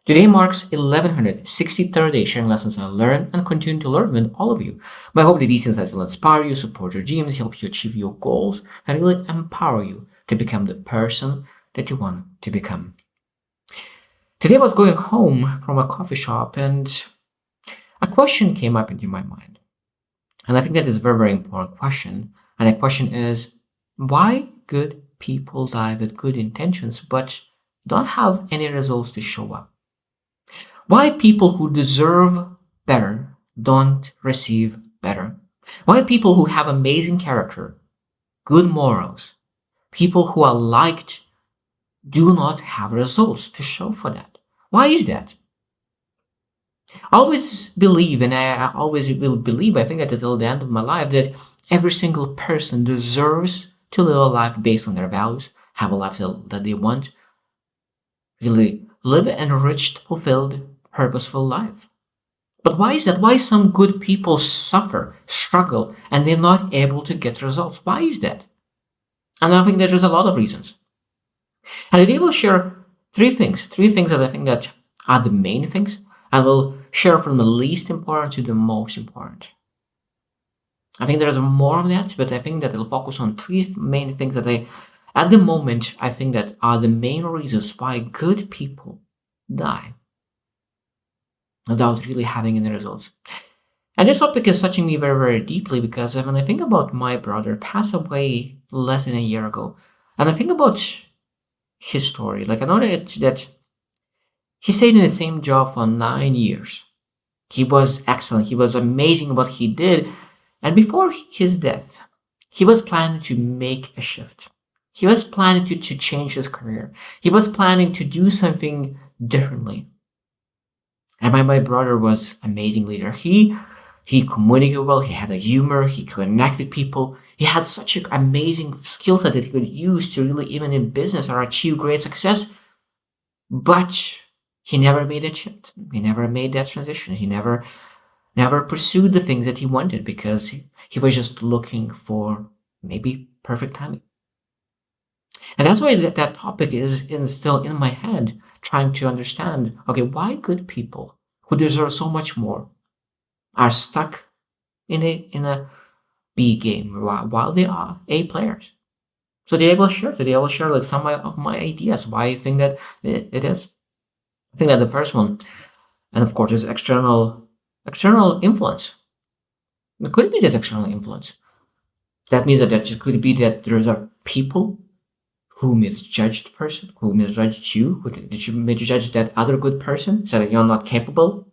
Today marks 1163rd day sharing lessons I learn and continue to learn with all of you. My hope that these insights will inspire you, support your dreams, help you achieve your goals, and really empower you to become the person that you want to become. Today I was going home from a coffee shop and a question came up into my mind. And I think that is a very, very important question. And the question is, why good people die with good intentions but don't have any results to show up? Why people who deserve better don't receive better? Why people who have amazing character, good morals, people who are liked do not have results to show for that? Why is that? I always believe, and I always will believe, I think that until the end of my life, that every single person deserves to live a life based on their values, have a life that they want, really live an enriched, fulfilled, purposeful life. But why is that? Why some good people suffer, struggle, and they're not able to get results? Why is that? And I think there is a lot of reasons. And today we'll share three things that I think that are the main things, and we'll share from the least important to the most important. I think there's more of that, but I think that it'll focus on three main things that at the moment, I think that are the main reasons why good people die without really having any results. And this topic is touching me very, very deeply because when I think about my brother, passed away less than a year ago, and I think about his story, like I know that he stayed in the same job for 9 years. He was excellent. He was amazing at what he did. And before his death, he was planning to make a shift. He was planning to change his career. He was planning to do something differently. And my brother was an amazing leader. He communicated well. He had a humor. He connected people. He had such an amazing skill set that he could use to really, even in business, or achieve great success. But he never made that shift. He never made that transition. He never pursued the things that he wanted because he was just looking for maybe perfect timing. And that's why that topic is still in my head, trying to understand, okay, why good people who deserve so much more are stuck in a B game while they are A players. So they will share like some of my ideas why I think that it is. I think that the first one, and of course, is external influence. It could be that external influence. That means that it could be that there are people who misjudged the person, who misjudged you, who did you misjudge that other good person, said that you're not capable.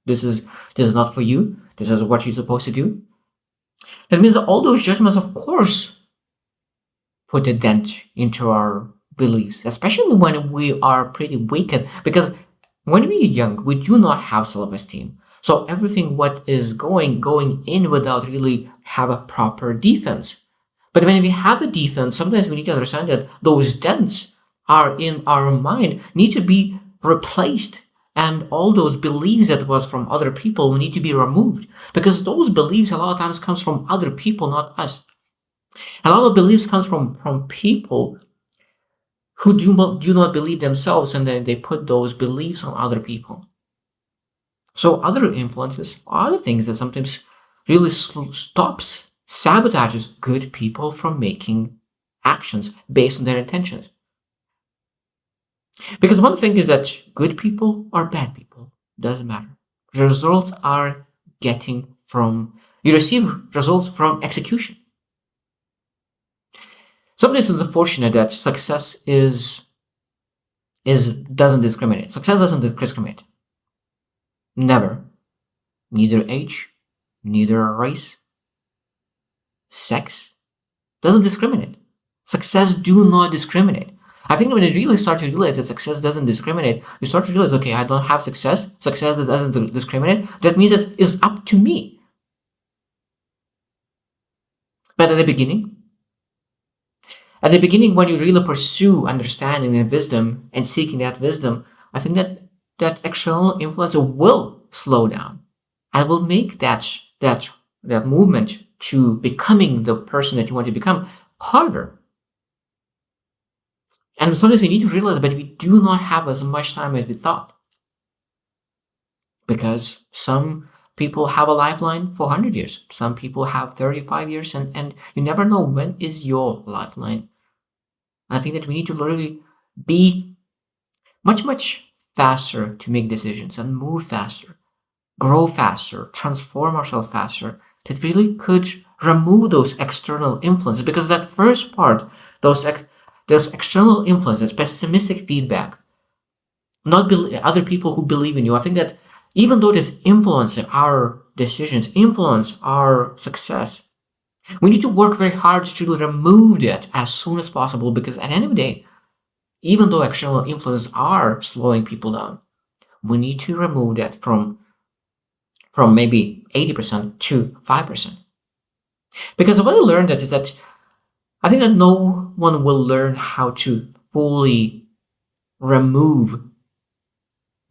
This is not for you. This is what you're supposed to do. That means that all those judgments, of course, put a dent into our beliefs, especially when we are pretty weakened. Because when we're young, we do not have self-esteem. So everything what is going in without really have a proper defense. But when we have a defense, sometimes we need to understand that those dents are in our mind need to be replaced. And all those beliefs that was from other people need to be removed. Because those beliefs a lot of times comes from other people, not us. A lot of beliefs comes from people who do not believe themselves, and then they put those beliefs on other people. So other influences are the things that sometimes really sabotages good people from making actions based on their intentions. Because one thing is that good people or bad people, doesn't matter. The results are you receive results from execution. Sometimes it's unfortunate that success doesn't discriminate. Success doesn't discriminate. Never. Neither age, neither race, sex, doesn't discriminate. Success do not discriminate. I think when you really start to realize that success doesn't discriminate, you start to realize, okay, I don't have success. Success doesn't discriminate. That means that it's up to me. But at the beginning, when you really pursue understanding and wisdom and seeking that wisdom, I think that external influence will slow down. I will make that movement to becoming the person that you want to become harder. And sometimes we need to realize that we do not have as much time as we thought. Because some people have a lifeline for 100 years. Some people have 35 years, and you never know when is your lifeline. And I think that we need to literally be much, much faster to make decisions and move faster, grow faster, transform ourselves faster, that really could remove those external influences. Because that first part, those external influences, pessimistic feedback, not other people who believe in you. I think that even though this influences our decisions, influence our success, we need to work very hard to remove that as soon as possible. Because at the end of the day, even though external influences are slowing people down, we need to remove that from maybe 80% to 5%. Because what I learned that is that I think that no one will learn how to fully remove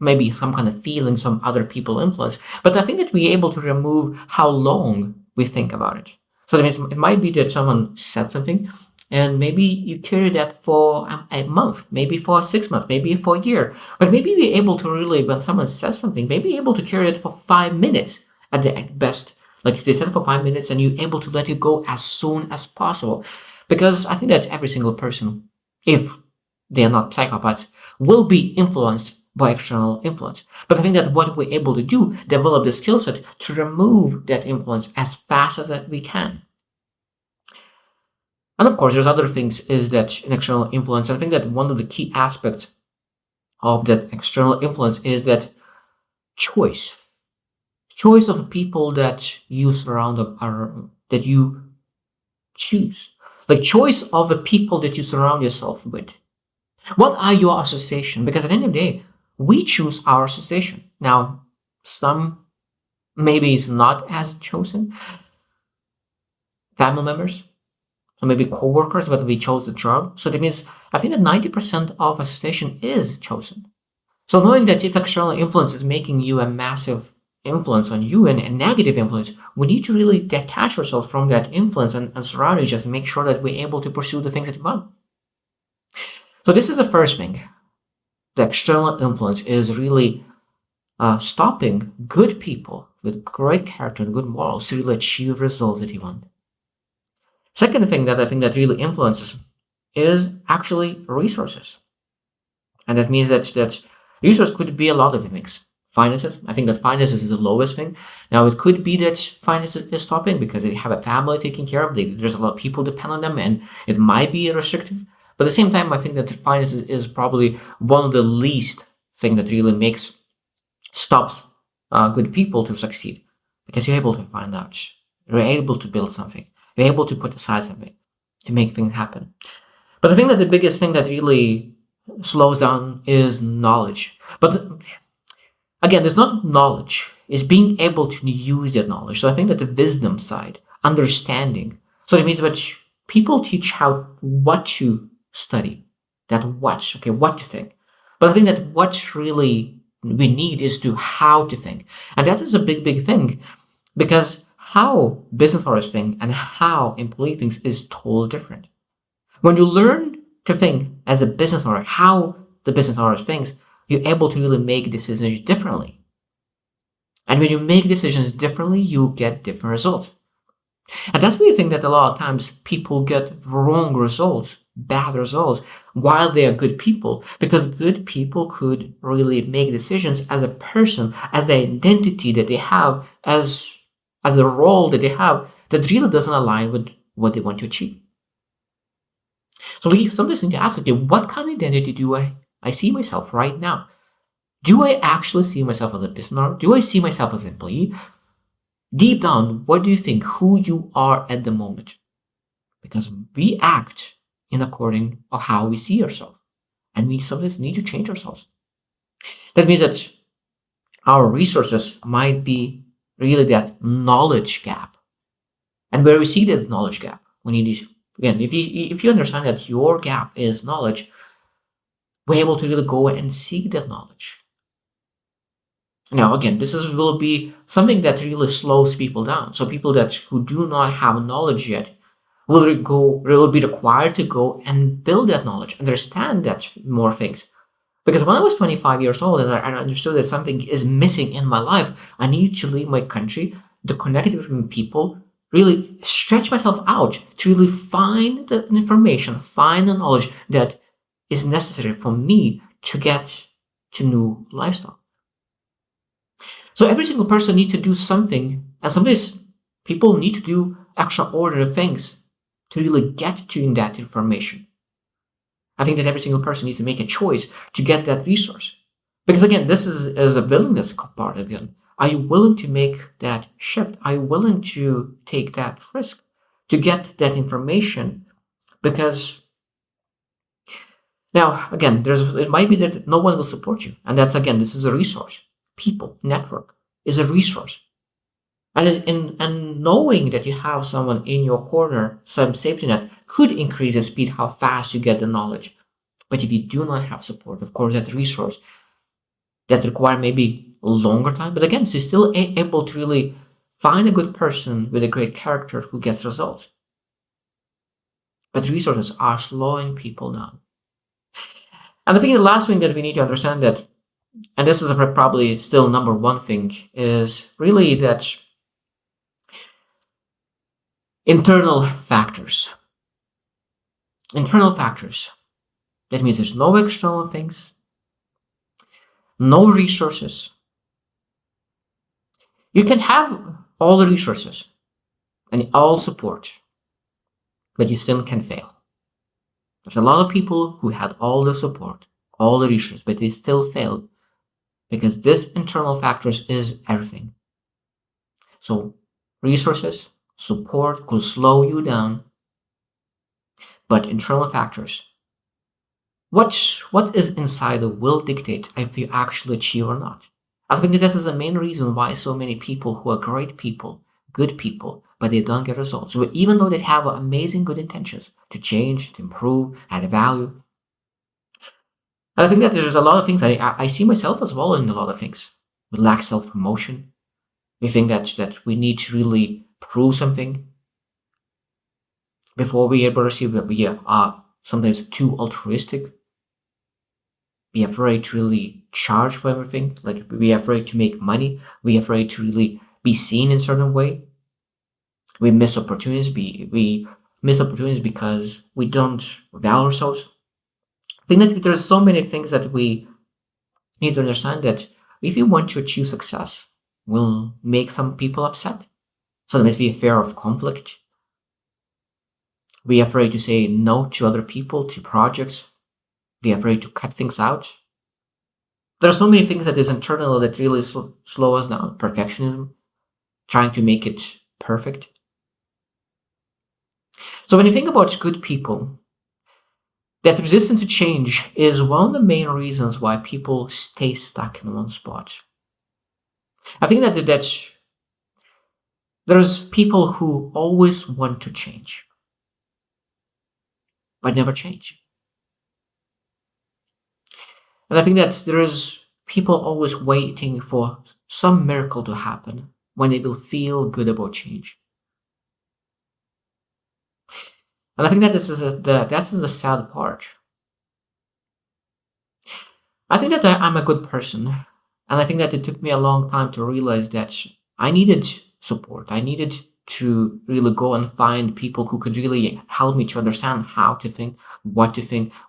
maybe some kind of feeling, some other people influence. But I think that we're able to remove how long we think about it. So that means it might be that someone said something, and maybe you carry that for a month, maybe for 6 months, maybe for a year. But maybe we're able to really, when someone says something, maybe able to carry it for 5 minutes at the best. Like if they said it for 5 minutes and you're able to let it go as soon as possible. Because I think that every single person, if they are not psychopaths, will be influenced by external influence. But I think that what we're able to do, develop the skill set to remove that influence as fast as we can. And of course, there's other things is that an external influence. I think that one of the key aspects of that external influence is that choice. Choice of people that you surround are that you choose. Like choice of the people that you surround yourself with. What are your association? Because at the end of the day, we choose our association. Now, some maybe it's not as chosen. Family members, or maybe co-workers, but we chose the job. So that means I think that 90% of association is chosen. So knowing that if external influence is making you a massive influence on you and a negative influence, we need to really detach ourselves from that influence and surround each other and make sure that we're able to pursue the things that we want. So this is the first thing. The external influence is really stopping good people with great character and good morals to really achieve results that you want. Second thing that I think that really influences is actually resources. And that means that resource could be a lot of things. Finances, I think that finances is the lowest thing. Now it could be that finances is stopping because they have a family taking care of. There's a lot of people depend on them, and it might be restrictive. But at the same time, I think that finances is probably one of the least thing that really stops good people to succeed, because you're able to find out, you're able to build something, you're able to put aside something to make things happen. But I think that the biggest thing that really slows down is knowledge. But again, it's not knowledge, it's being able to use that knowledge. So I think that the wisdom side, understanding. So it means that people teach how what to study, what to think. But I think that what really we need is to how to think. And that is a big, big thing, because how business owners think and how employee thinks is totally different. When you learn to think as a business owner, how the business owner thinks, you're able to really make decisions differently. And when you make decisions differently, you get different results. And that's where you think that a lot of times people get wrong results, bad results, while they are good people. Because good people could really make decisions as a person, as the identity that they have, as a role that they have, that really doesn't align with what they want to achieve. So we sometimes need to ask, okay, what kind of identity do I see myself right now? Do I actually see myself as a business owner? Do I see myself as an employee? Deep down, what do you think who you are at the moment? Because we act in according to how we see ourselves. And we sometimes need to change ourselves. That means that our resources might be really that knowledge gap. And where we see that knowledge gap, we need to, again, if you understand that your gap is knowledge, we're able to really go and seek that knowledge. Now, again, this is will be something that really slows people down. So people that who do not have knowledge yet will be required to go and build that knowledge, understand that more things. Because when I was 25 years old and I understood that something is missing in my life, I need to leave my country, to connect with people, really stretch myself out to really find the information, find the knowledge that is necessary for me to get to new lifestyle. So every single person needs to do something, and sometimes people need to do extraordinary things to really get to that information. I think that every single person needs to make a choice to get that resource. Because again, is a willingness part again. Are you willing to make that shift? Are you willing to take that risk to get that information? Because now, again, it might be that no one will support you. And that's again, this is a resource. People, network is a resource. And knowing that you have someone in your corner, some safety net, could increase the speed how fast you get the knowledge. But if you do not have support, of course, that resource that require maybe a longer time. But again, so you're still able to really find a good person with a great character who gets results. But resources are slowing people down. And I think the last thing that we need to understand that, and this is probably still number one thing, is really that internal factors. Internal factors. That means there's no external things, no resources. You can have all the resources and all support, but you still can fail. There's a lot of people who had all the support, all the resources, but they still failed because this internal factors is everything. So resources, support could slow you down, but internal factors, what is inside will dictate if you actually achieve or not. I think this is the main reason why so many people who are great people, good people, but they don't get results. So even though they have amazing good intentions to change, to improve, add value. And I think that there's a lot of things I see myself as well in a lot of things. We lack self-promotion. We think that we need to really prove something before we're able to receive that we are sometimes too altruistic. Be afraid to really charge for everything. Like we afraid to make money. We afraid to really be seen in a certain way. We miss opportunities. We miss opportunities because we don't value ourselves. I think that there's so many things that we need to understand that if you want to achieve success, will make some people upset. So there might be a fear of conflict. We are afraid to say no to other people, to projects. We are afraid to cut things out. There are so many things that is internal that really slow us down. Perfectionism, trying to make it perfect. So when you think about good people, that resistance to change is one of the main reasons why people stay stuck in one spot. I think that there's people who always want to change, but never change. And I think that there is people always waiting for some miracle to happen when they will feel good about change. And I think that that's the sad part. I think that I'm a good person, and I think that it took me a long time to realize that I needed support. I needed to really go and find people who could really help me to understand how to think,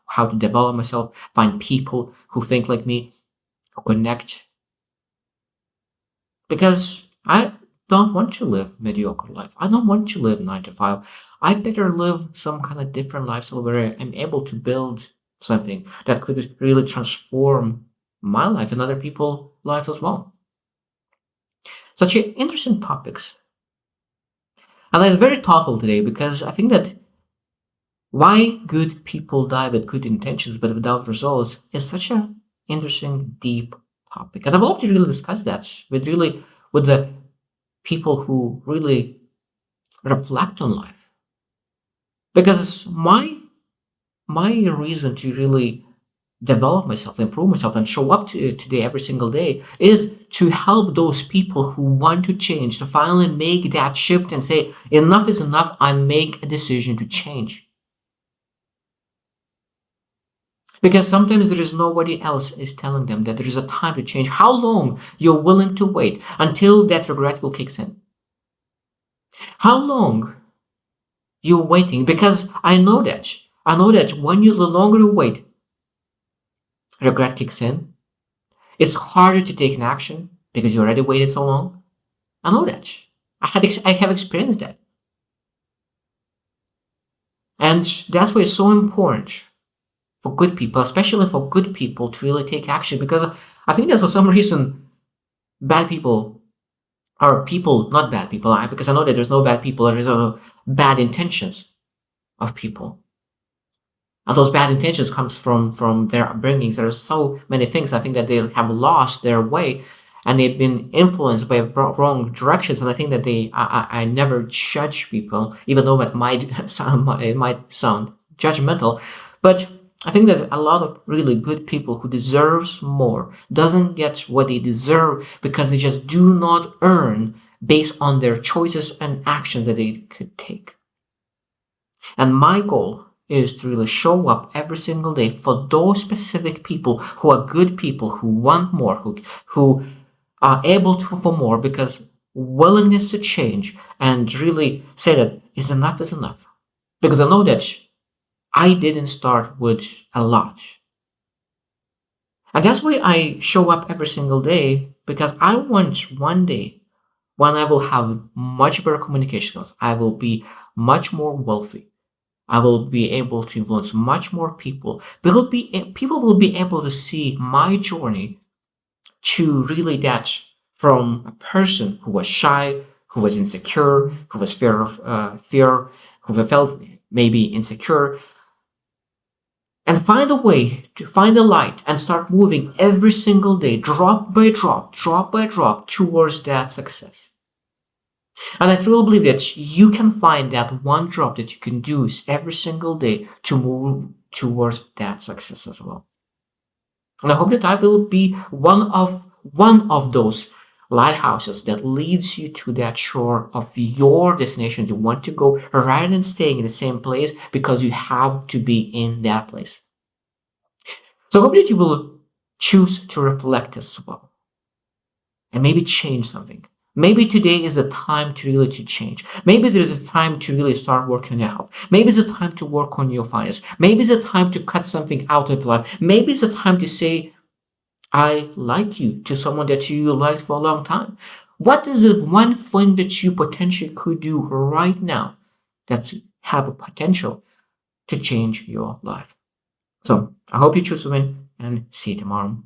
how to develop myself, find people who think like me, who connect. Because I don't want to live mediocre life. I don't want to live 9 to 5. I better live some kind of different lifestyle where I'm able to build something that could really transform my life and other people's lives as well. Such interesting topics. And it's very thoughtful today because I think that why good people die with good intentions but without results is such an interesting, deep topic. And I'd love to really discuss that with the people who really reflect on life. Because my reason to really develop myself, improve myself, and show up to today every single day is to help those people who want to change to finally make that shift and say, enough is enough. I make a decision to change. Because sometimes there is nobody else is telling them that there is a time to change. How long you're willing to wait until that regret will kick in? How long you're waiting? Because I know that when you the longer you wait, regret kicks in. It's harder to take an action because you already waited so long. I know that. I have experienced that. And that's why it's so important for good people, especially for good people, to really take action. Because I think that for some reason, bad people are people, not bad people, because I know that there's no bad people, there's no bad intentions of people. And those bad intentions comes from their upbringings. There are so many things I think that they have lost their way, and they've been influenced by wrong directions. And I think that I never judge people, even though it might sound judgmental, but I think that a lot of really good people who deserves more doesn't get what they deserve because they just do not earn based on their choices and actions that they could take. And my goal is to really show up every single day for those specific people who are good people, who want more, who are able to for more, because willingness to change and really say that enough is enough. Because I know that I didn't start with a lot. And that's why I show up every single day, because I want one day when I will have much better communication skills, I will be much more wealthy. I will be able to influence much more people. People will be able to see my journey to really that from a person who was shy, who was insecure, who was fear, who felt maybe insecure, and find a way to find the light and start moving every single day, drop by drop, towards that success. And I truly believe that you can find that one drop that you can do every single day to move towards that success as well. And I hope that I will be one of those lighthouses that leads you to that shore of your destination you want to go, rather than staying in the same place because you have to be in that place. So I hope that you will choose to reflect as well and maybe change something. Maybe today is the time to really to change. Maybe there is a time to really start working on your health. Maybe it's a time to work on your finance. Maybe it's a time to cut something out of life. Maybe it's a time to say, I like you, to someone that you liked for a long time. What is the one thing that you potentially could do right now that have a potential to change your life? So I hope you choose to win, and see you tomorrow.